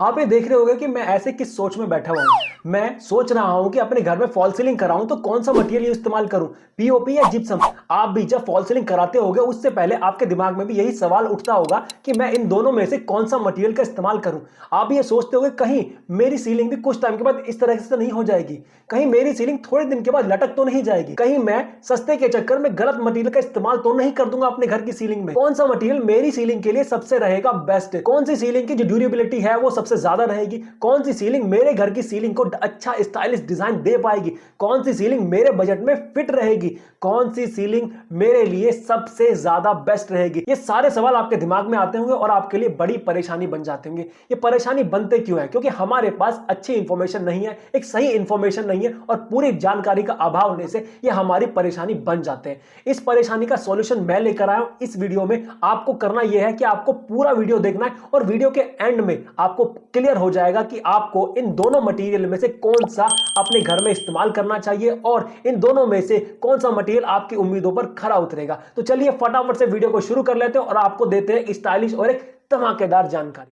आप ये देख रहे होंगे कि मैं ऐसे किस सोच में बैठा हुआ हूं। मैं सोच रहा हूं कि अपने घर में फॉल सीलिंग कराऊं तो कौन सा मटेरियल इस्तेमाल करूं, पीओपी या जिप्सम। आप भी जब फॉल सीलिंग कराते होगे उससे पहले आपके दिमाग में भी यही सवाल उठता होगा कि मैं इन दोनों में से कौन सा मटेरियल का इस्तेमाल करूं। आप भी ये सोचते होंगे कहीं मेरी सीलिंग भी कुछ टाइम के बाद इस तरह से नहीं हो जाएगी, कहीं मेरी सीलिंग थोड़े दिन के बाद लटक तो नहीं जाएगी, कहीं मैं सस्ते के चक्कर में गलत मटेरियल का इस्तेमाल तो नहीं कर दूंगा अपने घर की सीलिंग में। कौन सा मटेरियल मेरी सीलिंग के लिए सबसे रहेगा बेस्ट, कौन सी सीलिंग की जो ड्यूरेबिलिटी है वो सबसे ज्यादा रहेगी, कौन सी सीलिंग मेरे घर की सीलिंग को अच्छा स्टाइलिश डिजाइन दे पाएगी, कौन सी सीलिंग मेरे बजट में फिट रहेगी, कौन सी सीलिंग मेरे लिए सबसे ज्यादा बेस्ट रहेगी। ये सारे सवाल आपके दिमाग में आते होंगे और आपके लिए बड़ी परेशानी बन जाते होंगे। ये परेशानी बनते क्यों है? क्योंकि हमारे पास अच्छी इंफॉर्मेशन नहीं है, एक सही इंफॉर्मेशन नहीं है और पूरी जानकारी का अभाव होने से ये हमारी परेशानी बन जाते हैं। इस परेशानी का सॉल्यूशन मैं लेकर आया हूं इस वीडियो में। आपको करना यह है कि आपको पूरा वीडियो देखना है और वीडियो के एंड में आपको क्लियर हो जाएगा कि आपको इन दोनों मटेरियल में से कौन सा अपने घर में इस्तेमाल करना चाहिए और इन दोनों में से कौन सा मटेरियल आपकी उम्मीदों पर खरा उतरेगा। तो चलिए फटाफट से वीडियो को शुरू कर लेते हैं और आपको देते हैं स्टाइलिश और एक धमाकेदार जानकारी।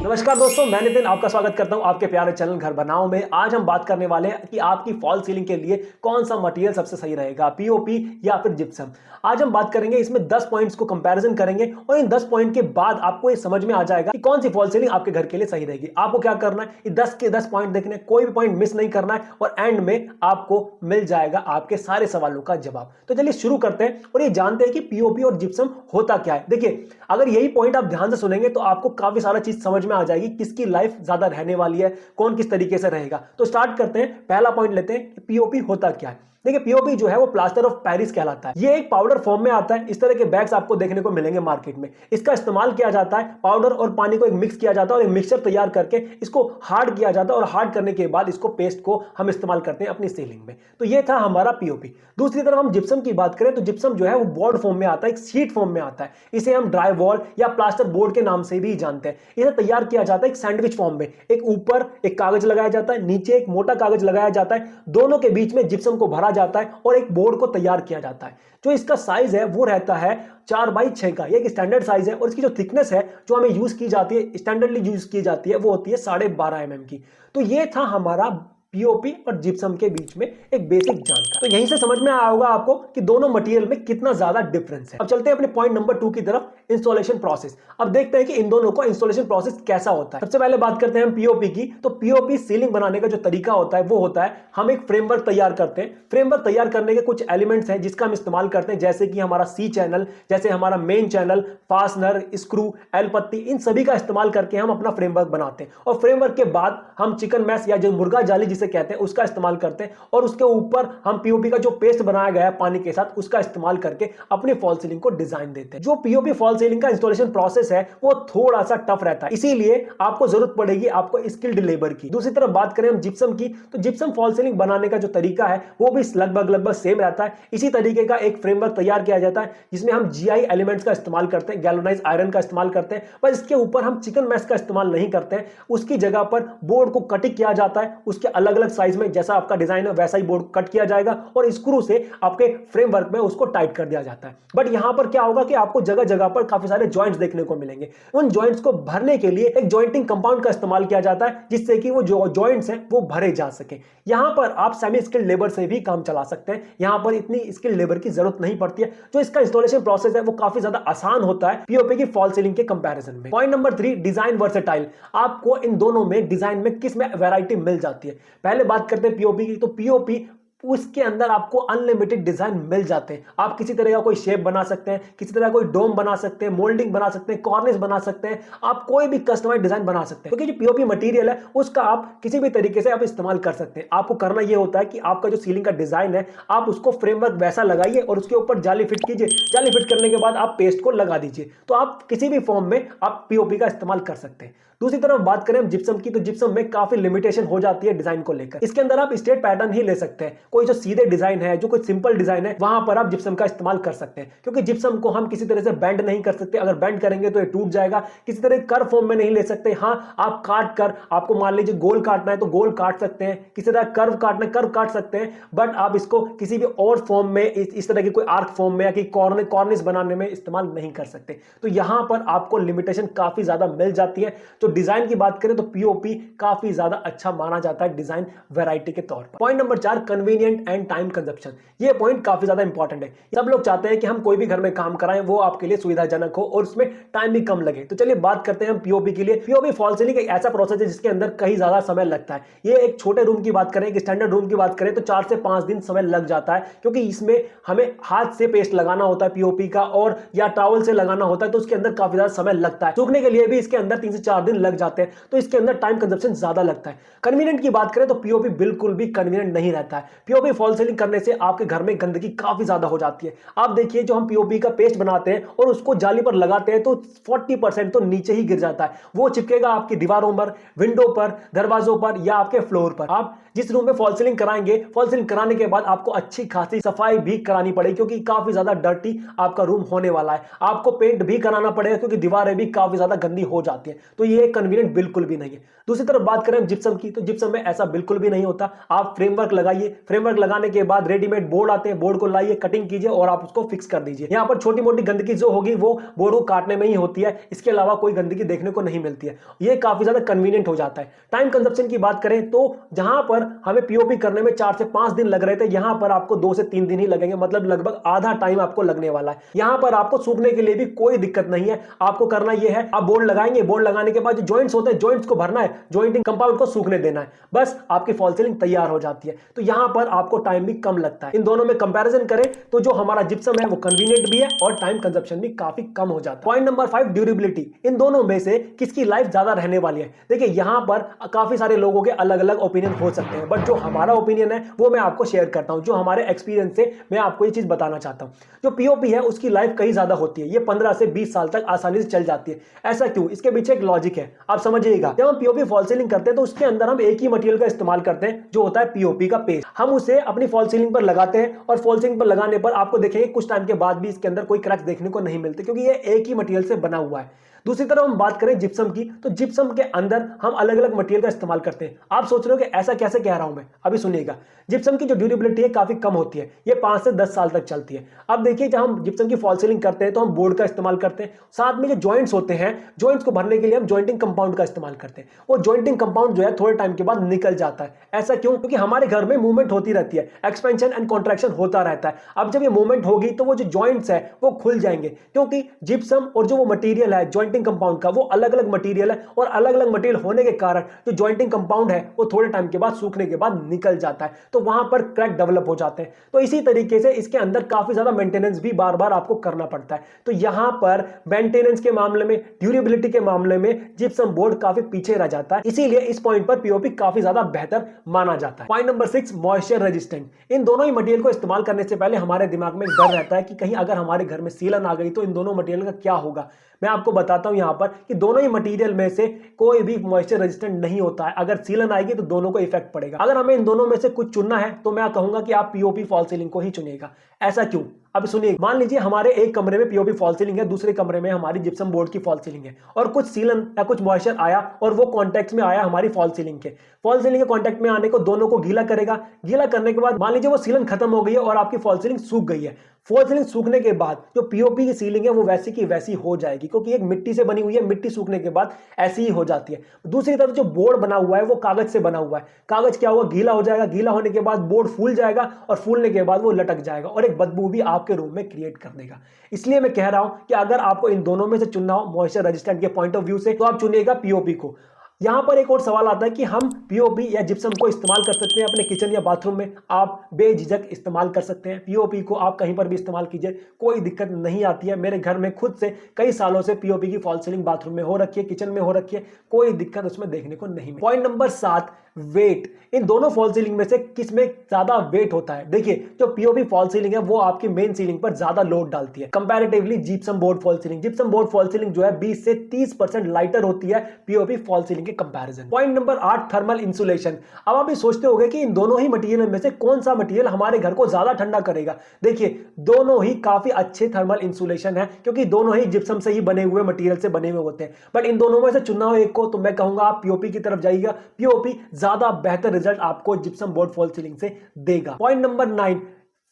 नमस्कार दोस्तों, मैं नितिन आपका स्वागत करता हूं आपके प्यारे चैनल घर बनाओ में। आज हम बात करने वाले हैं कि आपकी फॉल सीलिंग के लिए कौन सा मटेरियल सबसे सही रहेगा, पीओपी या फिर जिप्सम। आज हम बात करेंगे, इसमें 10 पॉइंट्स को कंपैरिजन करेंगे और इन 10 पॉइंट के बाद आपको ये समझ में आ जाएगा कि कौन सी फॉल सीलिंग आपके घर के लिए सही रहेगी। आपको क्या करना है, ये 10 के 10 पॉइंट देखने, कोई भी पॉइंट मिस नहीं करना है और एंड में आपको मिल जाएगा आपके सारे सवालों का जवाब। तो चलिए शुरू करते हैं और ये जानते हैं कि पीओपी और जिप्सम होता क्या है। देखिए, अगर यही पॉइंट आप ध्यान से सुनेंगे तो आपको काफी सारा चीज समझ में आ जाएगी, किसकी लाइफ ज्यादा रहने वाली है, कौन किस तरीके से रहेगा। तो स्टार्ट करते हैं, पहला पॉइंट लेते हैं कि पीओपी होता क्या है। देखिए, पीओपी जो है वो प्लास्टर ऑफ पेरिस कहलाता है। ये एक पाउडर फॉर्म में आता है। इस तरह के बैग्स आपको देखने को मिलेंगे मार्केट में। इसका इस्तेमाल किया जाता है, पाउडर और पानी को एक मिक्स किया जाता है और एक मिक्सचर तैयार करके इसको हार्ड किया जाता है और हार्ड करने के बाद इसको पेस्ट को हम इस्तेमाल करते हैं अपनी सीलिंग में। तो ये था हमारा पीओपी। दूसरी तरफ हम जिप्सम की बात करें तो जिप्सम जो है वो बोर्ड फॉर्म में आता है, एक शीट फॉर्म में आता है। इसे हम ड्राई वॉल या प्लास्टर बोर्ड के नाम से भी जानते हैं। इसे तैयार किया जाता है एक सैंडविच फॉर्म में। एक ऊपर एक कागज लगाया जाता है, नीचे एक मोटा कागज लगाया जाता है, दोनों के बीच में जिप्सम को भरा जाता है और एक बोर्ड को तैयार किया जाता है। जो इसका साइज है वो रहता है 4x6 का। ये एक स्टैंडर्ड साइज है और इसकी जो थिकनेस है जो हमें यूज की जाती है, स्टैंडर्डली यूज की जाती है, वो होती है 12.5 mm की। तो ये था हमारा पीओपी और जिप्सम के बीच में एक बेसिक जानकारी। तो यहीं से समझ में आया होगा आपको कि दोनों मटेरियल में कितना ज्यादा डिफरेंस है। अब चलते हैं अपने पॉइंट नंबर 2 की तरफ, इंस्टॉलेशन प्रोसेस। अब देखते हैं कि इन दोनों का इंस्टॉलेशन प्रोसेस कैसा होता है। सबसे पहले बात करते हैं हम पीओपी की। तो पीओपी सीलिंग बनाने का जो तरीका होता है वो होता है, हम एक फ्रेमवर्क तैयार करते हैं। फ्रेमवर्क तैयार करने के कुछ एलिमेंट्स हैं जिसका हम इस्तेमाल करते हैं, जैसे कि हमारा सी चैनल, जैसे हमारा main channel, fastener, screw, L पत्ती, इन सभी का इस्तेमाल करके हम अपना फ्रेमवर्क बनाते हैं। और फ्रेमवर्क के बाद हम चिकन मैश या जो मुर्गा जाली जिसे कहते हैं उसका इस्तेमाल करते हैं और उसके ऊपर हम पीओपी का जो पेस्ट बनाया गया है पानी के साथ उसका इस्तेमाल करके अपनी फॉल सीलिंग को डिजाइन देते हैं। जो पीओपी फॉल सीलिंग का इंस्टॉलेशन प्रोसेस है वो थोड़ा सा टफ रहता है, इसीलिए आपको जरूरत पड़ेगी आपको स्किल्ड लेबर की। दूसरी तरफ बात करें हम जिप्सम की, तो जिप्सम फॉल सीलिंग बनाने का जो तरीका है वो भी लगभग सेम रहता है। इसी तरीके का एक फ्रेमवर्क तैयार किया जाता है जिसमें हम जीआई एलिमेंट्स का इस्तेमाल करते हैं, गैल्वेनाइज्ड आयरन का इस्तेमाल करते हैं, पर इसके ऊपर हम चिकन मैश का इस्तेमाल नहीं करते हैं। उसकी जगह पर बोर्ड को कटिंग किया जाता है, उसके अलग अलग साइज में जैसा आपका डिजाइन है वैसा ही बोर्ड कट किया जाएगा और स्क्रू से आपके फ्रेमवर्क में उसको टाइट कर दिया जाता है। बट यहां पर क्या होगा कि आपको जगह जगह पर काफी सारे जॉइंट्स देखने को मिलेंगे। उन जॉइंट्स को भरने के लिए एक जॉइंटिंग कंपाउंड का इस्तेमाल किया जाता है जिससे कि वो जो जॉइंट्स हैं वो भरे जा सके। यहां पर आप सेमी स्किल्ड लेबर से भी काम चला सकते हैं, यहां पर इतनी स्किल्ड लेबर की जरूरत नहीं पड़ती है। जो इसका इंस्टॉलेशन प्रोसेस है वो काफी ज्यादा आसान होता है पीओपी की फॉल सीलिंग के कंपैरिजन में। Point number 3, design versatile. आपको इन दोनों में डिजाइन में किस में वैरायटी मिल जाती है। पहले बात करते हैं पीओपी की। तो पीओपी उसके अंदर आपको अनलिमिटेड डिजाइन मिल जाते हैं। आप किसी तरह का कोई शेप बना सकते हैं, किसी तरह कोई डोम बना सकते हैं, मोल्डिंग बना सकते हैं, कॉर्निस बना सकते हैं, आप कोई भी कस्टमाइज डिजाइन बना सकते हैं। क्योंकि जो पीओपी मटेरियल है उसका आप किसी भी तरीके से आप इस्तेमाल कर सकते हैं। आपको करना यह होता है कि आपका जो सीलिंग का डिजाइन है आप उसको फ्रेमवर्क वैसा लगाइए और उसके ऊपर जाली फिट कीजिए। जाली फिट करने के बाद आप पेस्ट को लगा दीजिए, तो आप किसी भी फॉर्म में आप पीओपी का इस्तेमाल कर सकते हैं। दूसरी तरफ बात करें जिप्सम की, तो जिप्सम में काफी लिमिटेशन हो जाती है डिजाइन को लेकर। इसके अंदर आप स्ट्रेट पैटर्न ही ले सकते हैं, कोई जो सीधे डिजाइन है, जो कोई सिंपल डिजाइन है, वहां पर आप जिप्सम का इस्तेमाल कर सकते हैं, क्योंकि जिप्सम को हम किसी तरह से बेंड नहीं कर सकते। अगर बेंड करेंगे तो ये टूट जाएगा। किसी तरह कर्व फॉर्म में नहीं ले सकते। हाँ, आप काट कर, आपको मान लीजिए गोल काटना है तो गोल काट सकते हैं, किसी तरह कर्व काटना है कर्व काट सकते हैं, बट आप इसको किसी भी और फॉर्म में, इस तरह की कोई आर्क फॉर्म में या कि कॉर्निस बनाने में इस्तेमाल नहीं कर सकते। तो यहां पर आपको लिमिटेशन काफी ज्यादा मिल जाती है। तो डिजाइन की बात करें तो पीओपी काफी ज्यादा अच्छा माना जाता है डिजाइन वैरायटी के तौर पर। Point number 4, convenient and time consumption. ये पॉइंट काफी ज्यादा इंपॉर्टेंट है। सब लोग चाहते हैं कि हम कोई भी घर में काम कराएं वो आपके लिए सुविधाजनक हो और उसमें टाइम भी कम लगे। तो चलिए बात करते हैं हम पीओपी के लिए। पीओपी फॉल सीलिंग एक ऐसा प्रोसेस है जिसके अंदर कहीं ज्यादा समय लगता है। ये एक छोटे रूम की बात करें, एक स्टैंडर्ड रूम की बात करें तो 4 से 5 दिन समय लग जाता है, क्योंकि इसमें हमें हाथ से पेस्ट लगाना होता है पीओपी का, और या टॉवल से लगाना होता है, तो उसके अंदर काफी ज्यादा समय लगता है। सूखने के लिए भी इसके अंदर 3 से 4 दिन लग जाते हैं, तो इसके अंदर टाइम कंजप्शन ज्यादा लगता है। कन्वीनियंट की बात करें तो पीओपी बिल्कुल भी कन्वीनियंट नहीं रहता है। पीओपी फॉल सीलिंग करने से आपके घर में गंदगी काफी ज्यादा हो जाती है। आप देखिए, जो हम पीओपी का पेस्ट बनाते हैं और उसको जाली पर लगाते हैं तो 40% तो नीचे ही गिर जाता है। वो चिपकेगा आपकी दीवारों पर, विंडो पर, दरवाजों पर या आपके फ्लोर पर। आप जिस रूम में फॉल सीलिंग कराएंगे, फॉल सीलिंग कराने के बाद आपको अच्छी खासी सफाई भी करानी पड़ेगी, क्योंकि काफी ज्यादा डर्टी आपका रूम होने वाला है। आपको पेंट भी कराना पड़ेगा, क्योंकि दीवारें भी काफी ज्यादा गंदी हो जाती है। तो ये कन्वीनियंट बिल्कुल भी नहीं है। दूसरी तरफ बात करें जिप्सम की, तो जिप्सम में ऐसा बिल्कुल भी नहीं होता। आप फ्रेमवर्क लगाइए, फ्रेमवर्क लगाने के बाद रेडीमेड बोर्ड आते हैं, बोर्ड को लाइए, कटिंग कीजिए और आप उसको फिक्स कर दीजिए। यहाँ पर छोटी मोटी गंदगी जो होगी वो बोर्ड को काटने में ही होती है, इसके अलावा कोई गंदगी देखने को नहीं मिलती है। ये काफी ज्यादा कन्वीनियंट हो जाता है। टाइम कंजप्शन की बात करें तो जहां पर हमें पीओपी करने में 4 से 5 दिन लग रहे थे, यहां पर आपको 2 से 3 दिन ही लगेंगे, मतलब लगभग आधा टाइम आपको लगने वाला है। यहां पर आपको सूखने के लिए भी कोई दिक्कत नहीं है। आपको करना यह है, आप बोर्ड लगाएंगे, बोर्ड लगाने के बाद जो जॉइंट्स होते हैं, जॉइंट्स को भरना है, जॉइंटिंग कंपाउंड को सूखने देना है, बस आपकी फॉल सीलिंग तैयार हो जाती है। तो यहां पर आपको टाइम भी कम लगता है। इन दोनों में कंपैरिजन करें तो जो हमारा जिप्सम है वो कन्वीनियंट भी है और टाइम कंजप्शन भी काफी कम हो जाता है। Point number 5, durability. इन दोनों में से किसकी लाइफ ज्यादा रहने वाली है? देखिए, यहां पर काफी सारे लोगों के अलग अलग ओपिनियन हो सकते हैं, बट जो हमारा ओपिनियन है वो मैं आपको शेयर करता हूं। जो हमारे एक्सपीरियंस से मैं आपको ये चीज बताना चाहता हूं। जो पीओपी है उसकी लाइफ कहीं ज्यादा होती है, ये 15 से 20 साल तक आसानी से चल जाती है। ऐसा क्यों? इसके पीछे एक लॉजिक है, आप समझिएगा। जब हम पीओपी फॉल सीलिंग करते हैं तो उसके अंदर हम एक ही मटेरियल का इस्तेमाल करते हैं, जो होता है पीओपी का पेस्ट। हम उसे अपनी फॉल सीलिंग पर लगाते हैं और फॉल सीलिंग पर लगाने पर आपको देखेंगे कुछ टाइम के बाद भी इसके अंदर कोई क्रैक्स देखने को नहीं मिलते, क्योंकि ये एक ही मटेरियल से बना हुआ है। दूसरी तरफ हम बात करें जिप्सम की, तो जिप्सम के अंदर हम अलग अलग मटेरियल का इस्तेमाल करते हैं। आप सोच रहे हो कि ऐसा कैसे कह रहा हूं मैं, अभी सुनिएगा। जिप्सम की जो ड्यूरेबिलिटी है काफी कम होती है, ये 5 से 10 साल तक चलती है। अब देखिए, जब हम जिप्सम की फॉल सीलिंग करते हैं तो हम बोर्ड का इस्तेमाल करते हैं, साथ में जो जॉइंट्स होते हैं, जॉइंट्स को भरने के लिए हम जॉइंटिंग कंपाउंड का इस्तेमाल करते हैं। वो जॉइंटिंग कंपाउंड जो है थोड़े टाइम के बाद निकल जाता है। ऐसा क्यों? क्योंकि हमारे घर में मूवमेंट होती रहती है, एक्सपेंशन एंड कॉन्ट्रैक्शन होता रहता है। अब जब ये मूवमेंट होगी तो वो जो जॉइंट्स है वो खुल जाएंगे, क्योंकि जिप्सम और जो वो मटेरियल है जॉइंटिंग कंपाउंड का, वो अलग अलग मटेरियल है, और अलग अलग मटेरियल होने के कारण जो जॉइंटिंग कंपाउंड है वो थोड़े टाइम के बाद, सूखने के बाद निकल जाता है, तो वहां पर क्रैक डेवलप हो जाते हैं। तो इसी तरीके से इसके अंदर काफी ज्यादा मेंटेनेंस भी बार बार आपको करना पड़ता है। तो यहां पर मेंटेनेंस के मामले में, ड्यूरेबिलिटी के मामले में जिप्सम बोर्ड काफी पीछे रह जाता है। इसीलिए इस पॉइंट पर पीओपी काफी ज्यादा बेहतर माना जाता है। Point number 6, moisture resistant. इन दोनों ही मटेरियल को इस्तेमाल करने से पहले हमारे दिमाग में एक डर रहता है कि कहीं अगर हमारे घर में सीलन आ गई तो इन दोनों मटेरियल का क्या होगा। मैं आपको बताता हूं यहां पर कि दोनों ही मटेरियल में से कोई भी मॉइस्चर रेजिस्टेंट नहीं होता है। अगर सीलन आएगी तो दोनों को इफेक्ट पड़ेगा। अगर हमें इन दोनों में से कुछ चुनना है तो मैं कहूंगा कि आप पीओपी फॉल सीलिंग को ही चुनिएगा। ऐसा क्यों? अब सुनिए, मान लीजिए हमारे एक कमरे में पीओपी फॉल सीलिंग है, दूसरे कमरे में हमारी जिप्सम बोर्ड की फॉल सीलिंग है, और कुछ सीलन या कुछ मॉइस्चर आया और वो कॉन्टेक्ट में आया हमारी फॉल सीलिंग के। फॉल सीलिंग के कॉन्टेक्ट में आने को दोनों को गीला करेगा। गीला करने के बाद मान लीजिए वो सीलन खत्म हो गई है और आपकी फॉल सीलिंग सूख गई है। फॉल सीलिंग सूखने के बाद जो पीओपी की सीलिंग है वो वैसी की वैसी हो जाएगी, क्योंकि एक मिट्टी से बनी हुई है, मिट्टी सूखने के बाद ऐसी ही हो जाती है। दूसरी तरफ जो बोर्ड बना हुआ है वो कागज से बना हुआ है। कागज क्या होगा? गीला हो जाएगा। गीला होने के बाद बोर्ड फूल जाएगा, और फूलने के बाद वो लटक जाएगा और एक बदबू भी आपके रूम में क्रिएट कर देगा। इसलिए मैं कह रहा हूं कि अगर आपको इन दोनों में से चुनना हो मॉइस्चर रेजिस्टेंट के पॉइंट ऑफ व्यू से, तो आप चुनिएगा पीओपी को। यहां पर एक और सवाल आता है कि हम पीओपी या जिप्सम को इस्तेमाल कर सकते हैं अपने किचन या बाथरूम में। आप बेझिझक इस्तेमाल कर सकते हैं पीओपी को, आप कहीं पर भी इस्तेमाल कीजिए, कोई दिक्कत नहीं आती है। मेरे घर में खुद से कई सालों से पीओपी की फॉल सीलिंग बाथरूम में हो रखी है, किचन में हो रखी है, कोई दिक्कत उसमें देखने को नहीं मिली। Point number 7, wet. इन दोनों फॉल सीलिंग में से किस में ज्यादा वेट होता है? देखिए, जो पीओपी फॉल सीलिंग है वो आपकी मेन सीलिंग पर ज्यादा लोड डालती है comparatively gypsum board false ceiling. Gypsum board false ceiling जो है 20 से 30% लाइटर होती है पीओपी फॉल सीलिंग के comparison. Point number 8, thermal insulation. अब आप ये सोचते होंगे कि इन दोनों ही मटेरियल में से कौन सा मटेरियल हमारे घर को ज्यादा ठंडा करेगा। देखिए, दोनों ही काफी अच्छे थर्मल इंसुलेशन है, क्योंकि दोनों ही जिप्सम से ही बने हुए मटेरियल से बने हुए होते हैं। बट इन दोनों में से चुनना हो एक को, तो मैं कहूंगा आप पीओपी की तरफ जाइएगा। पीओपी ज्यादा बेहतर रिजल्ट आपको जिप्सम बोर्ड फॉल सीलिंग से देगा। Point number 9,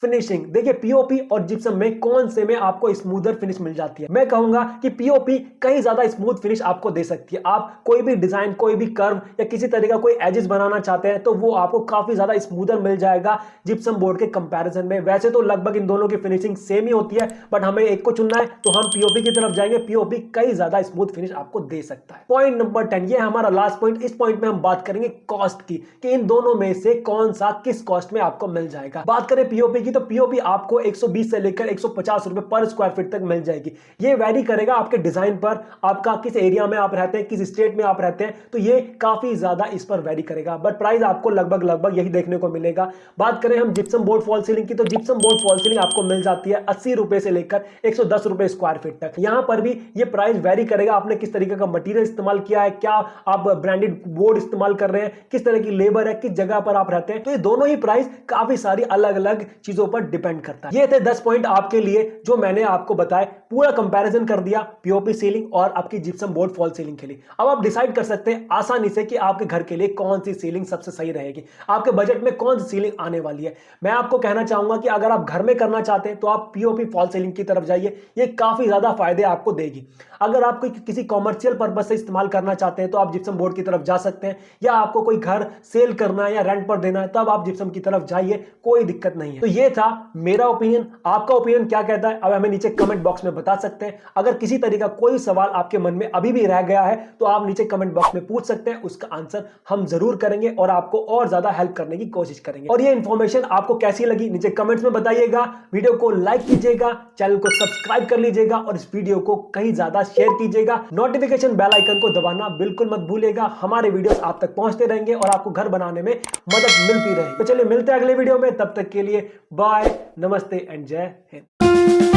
finishing. देखिए, पीओपी और जिप्सम में कौन से में आपको स्मूदर फिनिश मिल जाती है। मैं कहूंगा कि पीओपी कहीं ज्यादा स्मूथ फिनिश आपको दे सकती है। आप कोई भी डिजाइन, कोई भी कर्व या किसी तरह का कोई एजेस बनाना चाहते हैं तो वो आपको काफी ज्यादा स्मूदर मिल जाएगा जिप्सम बोर्ड के कंपैरिजन में। वैसे तो लगभग इन दोनों की फिनिशिंग सेम ही होती है, बट हमें एक को चुनना है तो हम पीओपी की तरफ जाएंगे। पीओपी कहीं ज्यादा स्मूथ फिनिश आपको दे सकता है। पॉइंट नंबर 10, ये हमारा लास्ट पॉइंट। इस पॉइंट में हम बात करेंगे कॉस्ट की, कि इन दोनों में से कौन सा किस कॉस्ट में आपको मिल जाएगा। बात करें पीओपी की, तो पीओपी आपको 120 से लेकर 150 रुपए पर स्क्वायर फीट तक मिल जाएगी। ये वैरी करेगा आपके डिजाइन पर, आपका किस एरिया में आप रहते हैं, किस स्टेट में आप रहते हैं, तो ये काफी ज्यादा इस पर वैरी करेगा। बट प्राइस आपको लगभग यही देखने को मिलेगा। बात करें हम जिप्सम बोर्ड फॉल सीलिंग की, तो जिप्सम बोर्ड फॉल सीलिंग आपको मिल जाती है 80 रुपए से लेकर 110 रुपए स्क्वायर फीट तक। यहां पर भी ये प्राइस वैरी करेगा, आपने किस तरीके का मटेरियल इस्तेमाल किया है, क्या आप ब्रांडेड बोर्ड इस्तेमाल कर रहे हैं, किस तरह की लेबर है, किस जगह पर आप रहते हैं। तो ये दोनों ही प्राइस काफी सारी अलग अलग चीजों पर डिपेंड करता है। ये थे 10 पॉइंट आपके लिए जो मैंने आपको बताए। पूरा कंपैरिजन कर दिया पीओपी सीलिंग और आपकी जिप्सम बोर्ड फॉल सीलिंग के लिए। अब आप डिसाइड कर सकते हैं आसानी से कि आपके घर के लिए कौन सी सीलिंग सबसे सही रहेगी, आपके बजट में कौन सी सीलिंग आने वाली है। मैं आपको कहना चाहूंगा कि अगर आप घर में करना चाहते हैं तो आप पीओपी फॉल सीलिंग की तरफ जाइए, ये काफी ज्यादा फायदे आपको देगी। अगर आप किसी कॉमर्शियल पर्पज से इस्तेमाल करना चाहते हैं तो आप जिप्सम बोर्ड की तरफ जा सकते हैं, या आपको कोई घर सेल करना है या रेंट पर देना है तब आप जिप्सम की तरफ जाइए, कोई दिक्कत नहीं है। तो ये था मेरा ओपिनियन। आपका ओपिनियन क्या कहता है अब हमें नीचे कमेंट बॉक्स में बता सकते हैं। अगर किसी तरह का कोई सवाल आपके मन में अभी भी रह गया है तो आप नीचे कमेंट बॉक्स में पूछ सकते हैं, उसका आंसर हम जरूर करेंगे और आपको और ज्यादा हेल्प करने की कोशिश करेंगे। और ये इंफॉर्मेशन आपको कैसी लगी नीचे कमेंट्स में बताइएगा। वीडियो को लाइक कीजिएगा, चैनल को सब्सक्राइब कर लीजिएगा और इस वीडियो को कहीं ज्यादा शेयर कीजिएगा। नोटिफिकेशन बेल आइकन को दबाना बिल्कुल मत भूलिएगा। हमारे वीडियोस आप तक पहुंचते रहेंगे और आपको घर बनाने में मदद मिलती रहेगी। तो चलिए मिलते हैं अगले वीडियो में, तब तक के लिए बाय, नमस्ते एंड जय हिंद।